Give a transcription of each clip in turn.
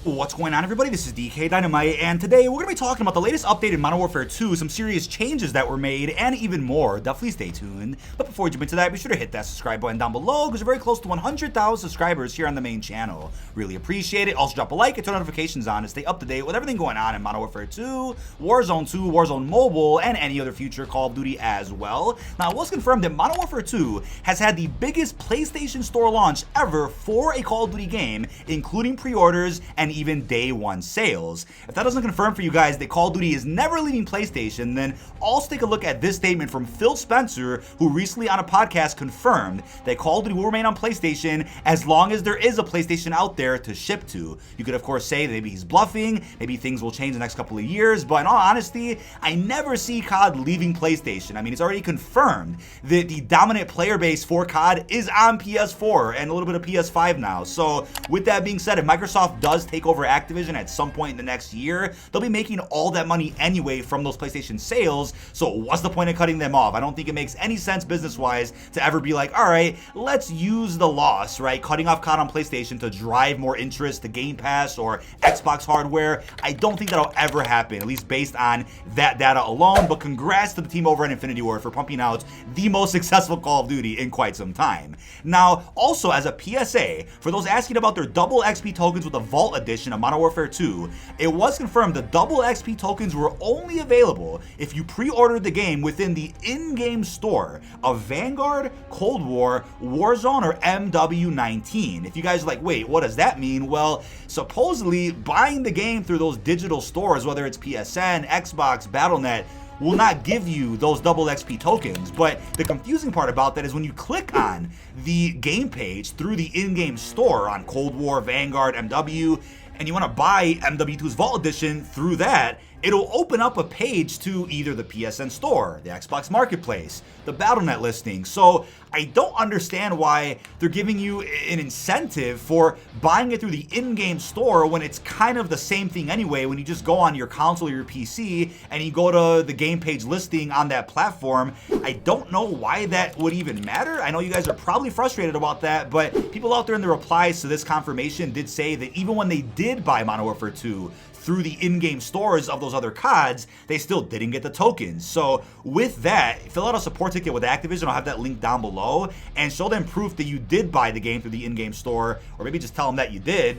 What's going on, everybody? This is dkdynamite, and today we're going to be talking about the latest update in Modern Warfare 2, some serious changes that were made, and even more. Definitely stay tuned. But before we jump into that, be sure to hit that subscribe button down below, because we're very close to 100,000 subscribers here on the main channel. Really appreciate it. Also drop a like and turn notifications on to stay up to date with everything going on in Modern Warfare 2, Warzone 2, Warzone Mobile, and any other future Call of Duty as well. Now, it was confirmed that Modern Warfare 2 has had the biggest PlayStation Store launch ever for a Call of Duty game, including pre-orders and even day one sales. If that doesn't confirm for you guys that Call of Duty is never leaving PlayStation, then also take a look at this statement from Phil Spencer, who recently on a podcast confirmed that Call of Duty will remain on PlayStation as long as there is a PlayStation out there to ship to. You could of course say that maybe he's bluffing, maybe things will change in the next couple of years, but in all honesty, I never see COD leaving PlayStation. I mean, it's already confirmed that the dominant player base for COD is on PS4 and a little bit of PS5 now. So with that being said, if Microsoft does take over Activision at some point in the next year, they'll be making all that money anyway from those PlayStation sales, so what's the point of cutting them off? I don't think it makes any sense business-wise to ever be like, all right, let's use the loss, right? Cutting off COD on PlayStation to drive more interest to Game Pass or Xbox hardware. I don't think that'll ever happen, at least based on that data alone, but congrats to the team over at Infinity Ward for pumping out the most successful Call of Duty in quite some time. Now, also as a PSA, for those asking about their double XP tokens with the Vault Edition of Modern Warfare 2, it was confirmed the double XP tokens were only available if you pre-ordered the game within the in-game store of Vanguard, Cold War, Warzone, or MWII. If you guys are like, wait, what does that mean? Well, supposedly buying the game through those digital stores, whether it's PSN, Xbox, Battle.net, will not give you those double XP tokens. But the confusing part about that is when you click on the game page through the in-game store on Cold War, Vanguard, MW, and you want to buy MW2's Vault Edition through that, it'll open up a page to either the PSN store, the Xbox Marketplace, the Battle.net listing. So I don't understand why they're giving you an incentive for buying it through the in-game store when it's kind of the same thing anyway. When you just go on your console or your PC and you go to the game page listing on that platform, I don't know why that would even matter. I know you guys are probably frustrated about that, but people out there in the replies to this confirmation did say that even when they did buy Modern Warfare 2 through the in-game stores of those other CODs, they still didn't get the tokens. So with that, fill out a support ticket with Activision. I'll have that link down below, and show them proof that you did buy the game through the in-game store, or maybe just tell them that you did,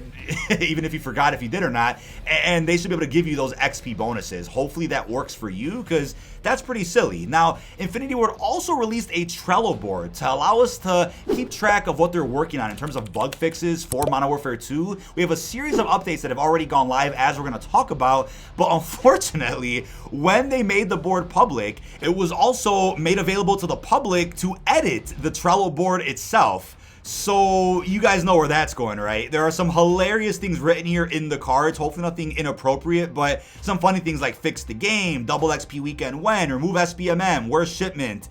even if you forgot if you did or not, and they should be able to give you those XP bonuses. Hopefully that works for you, because that's pretty silly. Now, Infinity Ward also released a Trello board to allow us to keep track of what they're working on in terms of bug fixes for Modern Warfare 2. We have a series of updates that have already gone live, as we're going to talk about, but unfortunately, when they made the board public, it was also made available to the public to edit the Trello board itself. So you guys know where that's going, right? There are some hilarious things written here in the cards, hopefully nothing inappropriate, but some funny things like fix the game, double XP weekend when, remove SBMM, where's shipment?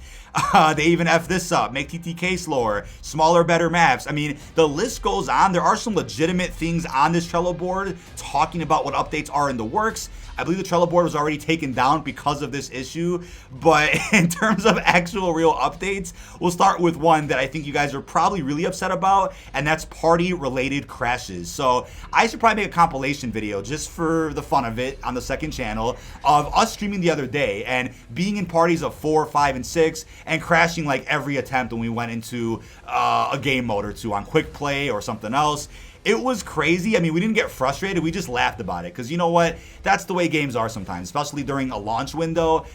They even F this up, make TTK slower, smaller, better maps. I mean, the list goes on. There are some legitimate things on this Trello board talking about what updates are in the works. I believe the Trello board was already taken down because of this issue, but in terms of actual real updates, we'll start with one that I think you guys are probably really upset about, and that's party-related crashes. So I should probably make a compilation video just for the fun of it on the second channel of us streaming the other day and being in parties of 4, 5, and 6 and crashing like every attempt when we went into a game mode or two on quick play or something else. It was crazy. I mean, we didn't get frustrated. We just laughed about it because you know what? That's the way games are sometimes, especially during a launch window.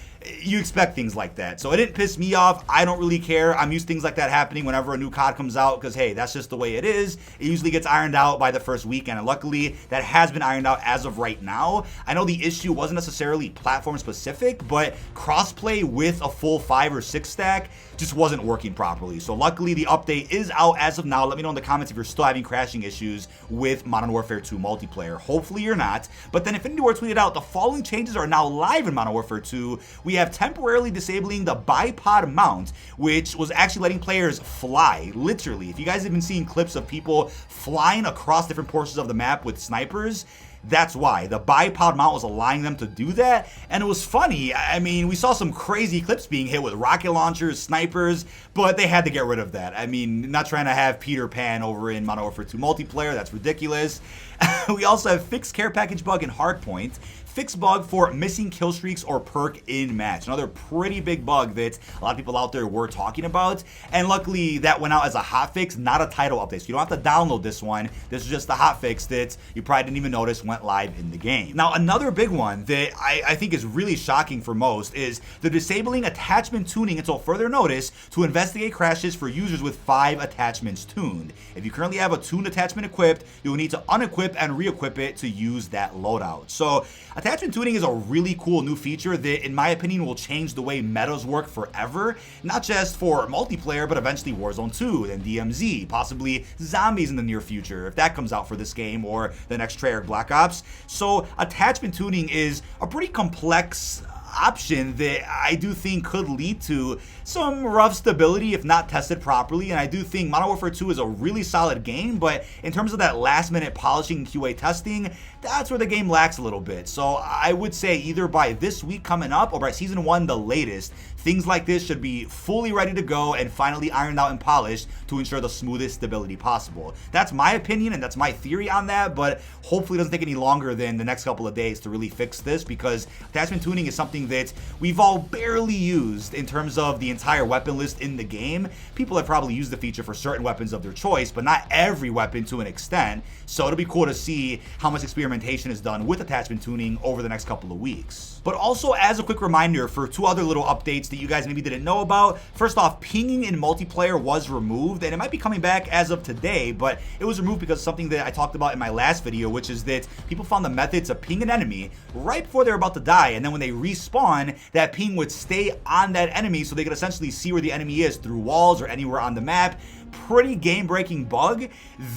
You expect things like that. So it didn't piss me off. I don't really care. I'm used to things like that happening whenever a new COD comes out because, hey, that's just the way it is. It usually gets ironed out by the first weekend, and luckily that has been ironed out as of right now. I know the issue wasn't necessarily platform specific, but crossplay with a full 5 or 6 stack just wasn't working properly. So luckily the update is out as of now. Let me know in the comments if you're still having crashing issues with Modern Warfare 2 multiplayer. Hopefully you're not. But then Infinity Ward tweeted out the following changes are now live in Modern Warfare 2. We have temporarily disabling the bipod mount, which was actually letting players fly, literally. If you guys have been seeing clips of people flying across different portions of the map with snipers, that's why. The bipod mount was allowing them to do that, and it was funny. I mean, we saw some crazy clips being hit with rocket launchers, snipers, but they had to get rid of that. I mean, not trying to have Peter Pan over in Modern Warfare 2 multiplayer, that's ridiculous. We also have fixed care package bug in Hardpoint. Fixed bug for missing kill streaks or perk in match. Another pretty big bug that a lot of people out there were talking about. And luckily that went out as a hotfix, not a title update. So you don't have to download this one. This is just the hotfix that you probably didn't even notice went live in the game. Now another big one that I think is really shocking for most is the disabling attachment tuning until further notice to investigate crashes for users with 5 attachments tuned. If you currently have a tuned attachment equipped, you will need to unequip and re-equip it to use that loadout. So attachment tuning is a really cool new feature that, in my opinion, will change the way metas work forever. Not just for multiplayer, but eventually Warzone 2, then DMZ, possibly zombies in the near future, if that comes out for this game, or the next Treyarch Black Ops. So attachment tuning is a pretty complex option that I do think could lead to some rough stability if not tested properly. And I do think Modern Warfare 2 is a really solid game, but in terms of that last minute polishing and QA testing, that's where the game lacks a little bit. So I would say either by this week coming up or by Season 1 the latest, things like this should be fully ready to go and finally ironed out and polished to ensure the smoothest stability possible. That's my opinion and that's my theory on that, but hopefully it doesn't take any longer than the next couple of days to really fix this, because attachment tuning is something that we've all barely used in terms of the entire weapon list in the game. People have probably used the feature for certain weapons of their choice, but not every weapon to an extent. So it'll be cool to see how much experimentation is done with attachment tuning over the next couple of weeks. But also, as a quick reminder for 2 other little updates that you guys maybe didn't know about. First off, pinging in multiplayer was removed, and it might be coming back as of today, but it was removed because of something that I talked about in my last video, which is that people found the method to ping an enemy right before they're about to die, and then when they respawn, that ping would stay on that enemy so they could essentially see where the enemy is through walls or anywhere on the map. Pretty game-breaking bug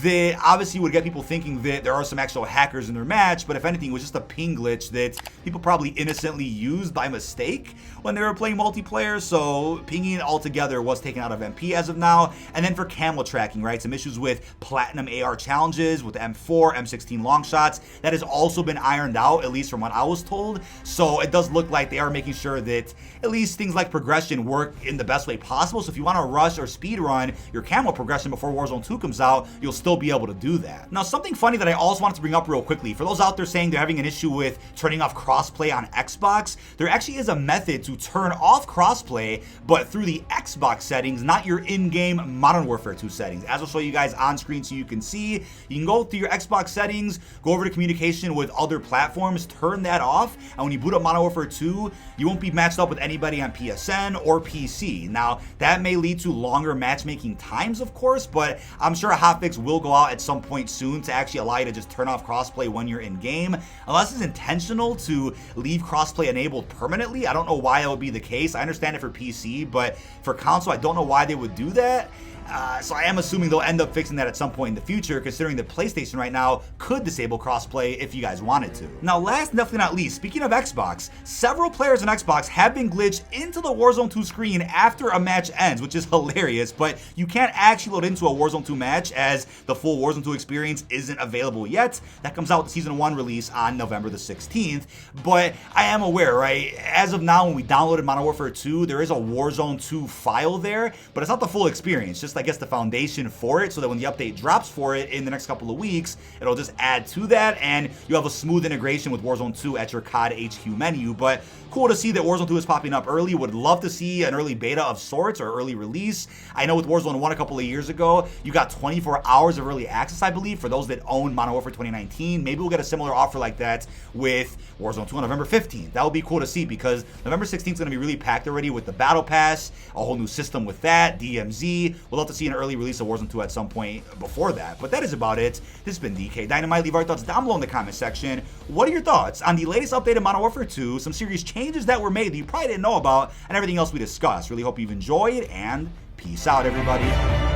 that obviously would get people thinking that there are some actual hackers in their match, but if anything, it was just a ping glitch that people probably innocently used by mistake when they were playing multiplayer. So pinging altogether was taken out of MP as of now. And then for Camo tracking, right, some issues with platinum AR challenges with M4, M16 long shots, that has also been ironed out, at least from what I was told. So it does look like they are making sure that at least things like progression work in the best way possible. So if you want to rush or speed run your Camo progression before Warzone 2 comes out, you'll still be able to do that. Now, something funny that I also wanted to bring up real quickly, for those out there saying they're having an issue with turning off crossplay on Xbox, there actually is a method to turn off crossplay, but through the Xbox settings, not your in-game Modern Warfare 2 settings. As I'll show you guys on screen so you can see, you can go through your Xbox settings, go over to communication with other platforms, turn that off, and when you boot up Modern Warfare 2, you won't be matched up with anybody on PSN or PC. Now, that may lead to longer matchmaking times, of course, but I'm sure a hotfix will go out at some point soon to actually allow you to just turn off crossplay when you're in game, unless it's intentional to leave crossplay enabled permanently. I don't know why that would be the case. I understand it for PC, but for console, I don't know why they would do that. So I am assuming they'll end up fixing that at some point in the future, considering that PlayStation right now could disable crossplay if you guys wanted to. Now, last and definitely not least, speaking of Xbox, several players on Xbox have been glitched into the Warzone 2 screen after a match ends, which is hilarious, but you can't actually load into a Warzone 2 match as the full Warzone 2 experience isn't available yet. That comes out with the Season 1 release on November the 16th, but I am aware, right, as of now when we downloaded Modern Warfare 2, there is a Warzone 2 file there, but it's not the full experience, just I guess the foundation for it, so that when the update drops for it in the next couple of weeks, it'll just add to that and you have a smooth integration with Warzone 2 at your COD HQ menu. But cool to see that Warzone 2 is popping up early. Would love to see an early beta of sorts or early release. I know with Warzone 1 a couple of years ago, you got 24 hours of early access, I believe, for those that own Modern Warfare 2019. Maybe we'll get a similar offer like that with Warzone 2 on November 15th. That would be cool to see, because November 16th is going to be really packed already with the Battle Pass, a whole new system with that, DMZ. We'll have to see an early release of Warzone 2 at some point before that. But that is about it. This has been dkdynamite. Leave our thoughts down below in the comment section. What are your thoughts on the latest update of Modern Warfare 2, some serious changes that were made that you probably didn't know about, and everything else we discussed? Really hope you've enjoyed, and peace out, everybody.